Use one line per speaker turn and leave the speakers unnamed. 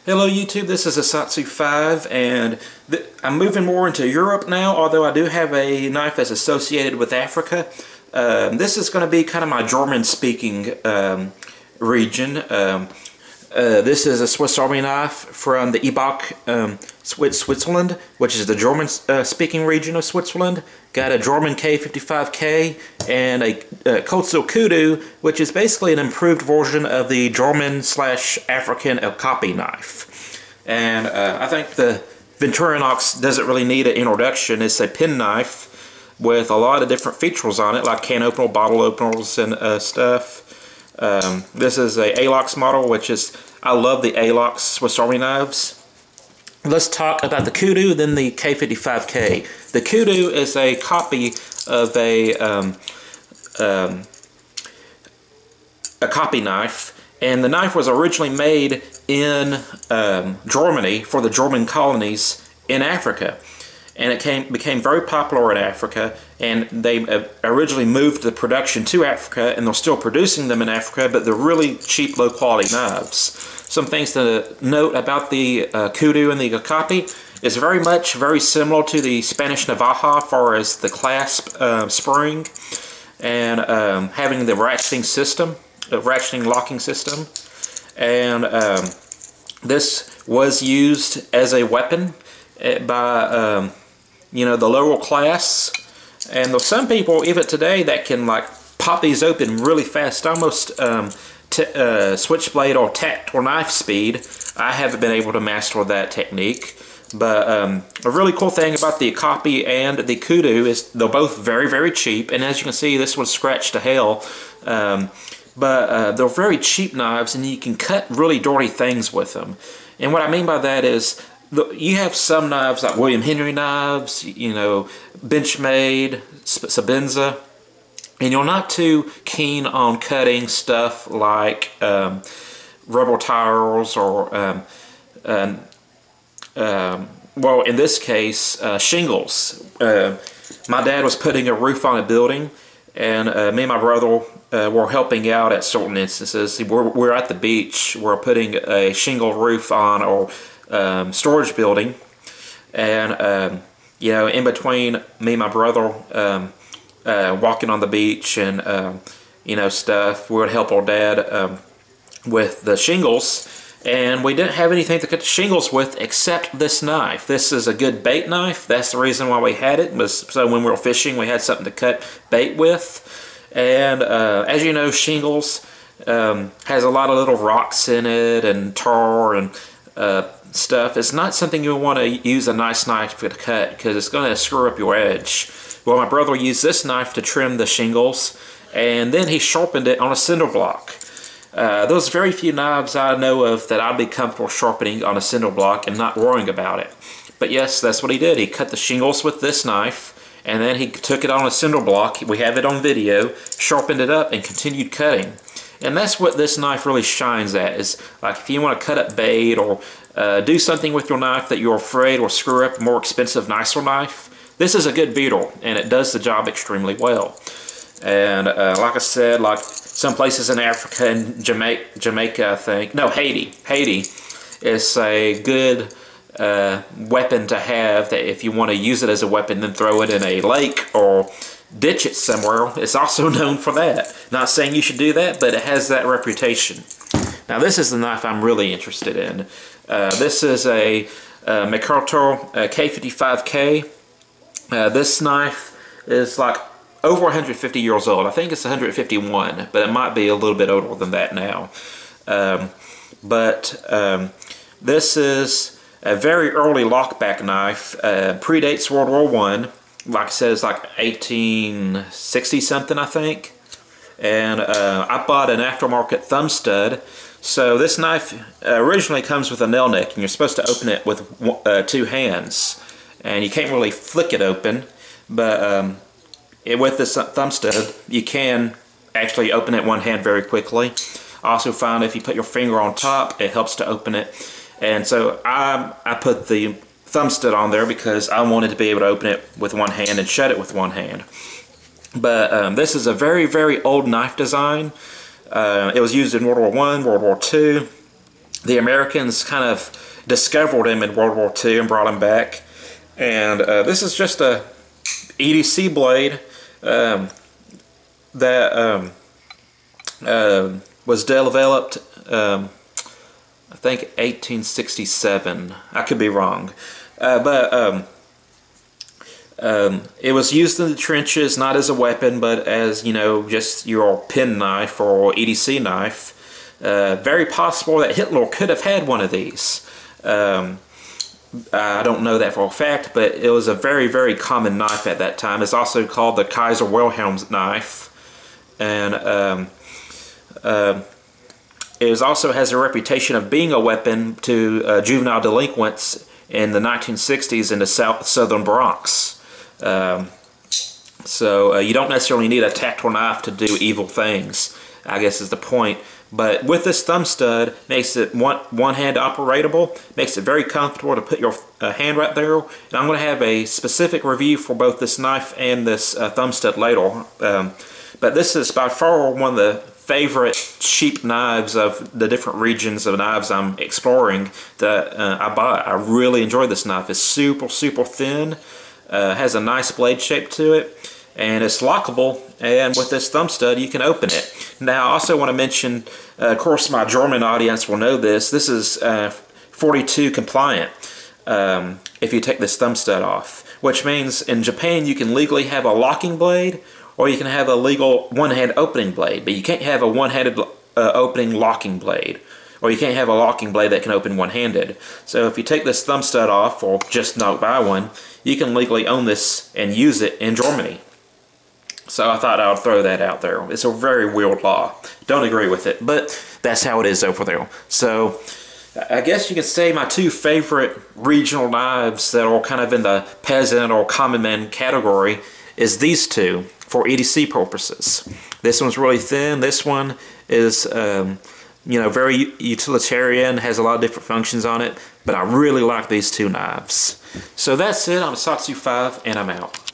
Hello YouTube, this is Asatsu 5 and I'm moving more into Europe now, although I do have a knife that's associated with Africa. This is going to be kind of my German speaking region. This is a Swiss Army knife from the Ebach, Switzerland, which is the German speaking region of Switzerland. Got a German K55K and a cold steel kudu, which is basically an improved version of the German/African okapi knife. And I think the Venturinox doesn't really need an introduction. It's a pen knife with a lot of different features on it, like can opener, bottle openers, and stuff. This is a ALOX model, which is, I love the ALOX Swiss Army knives. Let's talk about the kudu, then the K55K. The kudu is a copy of a copy knife, and the knife was originally made in Germany for the German colonies in Africa. And it became very popular in Africa, and they originally moved the production to Africa, and they're still producing them in Africa, but they're really cheap, low-quality knives. Some things to note about the kudu and the okapi is very similar to the Spanish Navaja as far as the clasp spring and having the ratcheting system, the ratcheting locking system. And this was used as a weapon by you know, the lower class, and there's some people even today that can like pop these open really fast, almost switchblade or tactile knife speed. I haven't been able to master that technique, but a really cool thing about the okapi and the kudu is they're both very cheap, and as you can see, this one's scratched to hell, but they're very cheap knives, and you can cut really dirty things with them. And what I mean by that is, you have some knives like William Henry knives, you know, Benchmade, Sabenza, and you're not too keen on cutting stuff like rubber tires or, well, in this case, shingles. My dad was putting a roof on a building, and me and my brother were helping out at certain instances. We're at the beach, we're putting a shingle roof on or storage building, and you know, in between me and my brother walking on the beach and you know, stuff, we would help our dad with the shingles, and we didn't have anything to cut the shingles with except this knife. This is a good bait knife. That's the reason why we had it, was so when we were fishing we had something to cut bait with. And as you know, shingles has a lot of little rocks in it and tar and stuff. It's not something you want to use a nice knife to cut, because it's going to screw up your edge. Well, my brother used this knife to trim the shingles, and then he sharpened it on a cinder block. There's very few knives I know of that I'd be comfortable sharpening on a cinder block and not worrying about it. But yes, that's what he did. He cut the shingles with this knife, and then he took it on a cinder block. We have it on video, sharpened it up, and continued cutting. And that's what this knife really shines at, is like if you want to cut up bait or do something with your knife that you're afraid will screw up a more expensive, nicer knife, this is a good beetle, and it does the job extremely well. And like I said, like some places in Africa and Jamaica, I think, no, Haiti is a good weapon to have, that if you want to use it as a weapon, then throw it in a lake or ditch it somewhere. It's also known for that. Not saying you should do that, but it has that reputation. Now this is the knife I'm really interested in. This is a MacArthur K55K. This knife is like over 150 years old. I think it's 151, but it might be a little bit older than that now. This is a very early lockback knife. Predates World War I. Like I said, it's like 1860 something, I think. And I bought an aftermarket thumb stud. So this knife originally comes with a nail neck, and you're supposed to open it with two hands. And you can't really flick it open, but with this thumb stud, you can actually open it one hand very quickly. I also found if you put your finger on top, it helps to open it. And so I put the thumb stud on there because I wanted to be able to open it with one hand and shut it with one hand. But this is a very old knife design. It was used in World War I, World War II, the Americans kind of discovered him in World War II and brought him back. And this is just a EDC blade that was developed, I think 1867. I could be wrong, but it was used in the trenches not as a weapon, but as, you know, just your pen knife or EDC knife. Very possible that Hitler could have had one of these. I don't know that for a fact, but it was a very, very common knife at that time. It's also called the Kaiser Wilhelm knife, and it also has a reputation of being a weapon to juvenile delinquents in the 1960s in the southern Bronx. So you don't necessarily need a tactile knife to do evil things, I guess is the point. But with this thumb stud, makes it one-hand operatable, makes it very comfortable to put your hand right there. And I'm going to have a specific review for both this knife and this thumb stud later. But this is by far one of the favorite cheap knives of the different regions of knives I'm exploring that I bought. I really enjoy this knife. It's super, super thin, has a nice blade shape to it, and it's lockable, and with this thumb stud you can open it. Now I also want to mention, of course my German audience will know this, this is 42 compliant if you take this thumb stud off, which means in Japan you can legally have a locking blade or you can have a legal one-hand opening blade, but you can't have a one-handed opening locking blade, or you can't have a locking blade that can open one-handed. So if you take this thumb stud off or just not buy one, you can legally own this and use it in Germany. So I thought I would throw that out there. It's a very weird law. Don't agree with it, but that's how it is over there. So I guess you could say my two favorite regional knives that are kind of in the peasant or common man category is these two for EDC purposes. This one's really thin. This one is you know, very utilitarian, has a lot of different functions on it, but I really like these two knives. So that's it on the Satsu 5, and I'm out.